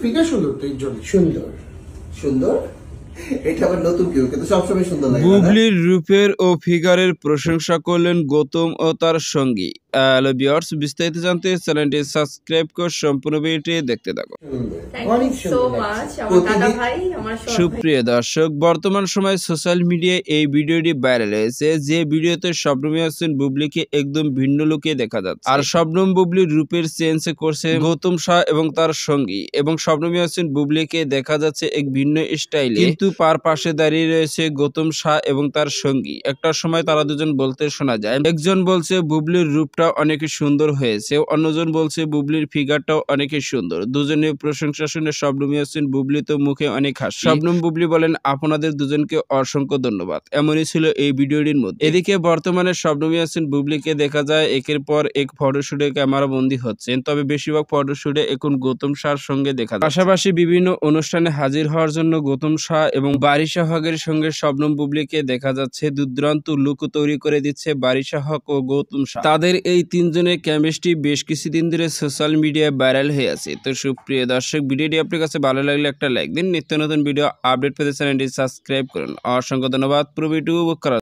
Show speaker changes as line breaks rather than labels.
Figure সুন্দর তো এই জন্য
সুন্দর সুন্দর, এটা আবার নতুন কেউ, কিন্তু সবসময় সুন্দর লাগে।
বুবলির রূপের ও ফিগারের প্রশংসা করলেন গৌতম ও তার সঙ্গী। হ্যালো ভিউয়ার্স, বিস্তারিত জানতে চ্যানেলটি সাবস্ক্রাইব করে সম্পূর্ণ ভিডিওটি দেখতে থাকুন।
অনেক
সুপ্রিয় দর্শক, বর্তমান সময়ে সোশ্যাল মিডিয়ায় এই ভিডিওটি ভাইরাল হয়েছে, যে ভিডিওতে শবনম ইয়াসমিন বুবলিকে একদম ভিন্ন লুকে দেখা যাচ্ছে। আর শবনম বুবলির রূপের চেঞ্জ করছে গৌতম শাহ এবং তার সঙ্গী, এবং শবনম ইয়াসমিন বুবলিকে দেখা যাচ্ছে এক ভিন্ন স্টাইলে, কিন্তু পার পাশে দাঁড়িয়ে রয়েছে গৌতম শাহ এবং তার সঙ্গী। একটা সময় তারা দুজন বলতে শোনা যায়, একজন বলছে বুবলির রূপটা অনেক সুন্দর হয়েছে, অন্যজন বলছে বুবলির ফিগারটাও অনেক সুন্দর। দুজনের প্রশংসা শুনে শবনম ইয়াসমিন বুবলি তো মুখে অনেক হাসি। শবনম বুবলি বলেন, আপনাদের দুজনকে অসংখ্য ধন্যবাদ। এমনই ছিল এই ভিডিওটির মধ্যে। এদিকে বর্তমানে শবনম ইয়াসমিন বুবলিকে দেখা যায় একের পর এক ফটোশুটে ক্যামেরা বন্দী হচ্ছেন, তবে বেশিরভাগ ফটোশুটে এখন গৌতম শাহর সঙ্গে দেখা যায়। পাশাপাশি বিভিন্ন অনুষ্ঠানে হাজির হওয়ার জন্য গৌতম শাহ এবং বারিশা হকের সঙ্গে শবনম বুবলিকে দেখা যাচ্ছে। দুর্দান্ত লুক তৈরি করে দিচ্ছে বারিশা হক ও গৌতম শাহ। তাদের এই তিনজনের কেমিস্ট্রি বেশ কিছুদিন ধরে সোশ্যাল মিডিয়ায় ভাইরাল হয়ে আছে। তো সুপ্রিয় দর্শক, ভিডিওটি আপনার কাছে ভালো লাগলে একটা লাইক দিন। নিত্য নতুন ভিডিও আপডেট পেতে চ্যানেলটি সাবস্ক্রাইব করুন। অসংখ্য ধন্যবাদ পুরো ভিডিও উপভোগ করার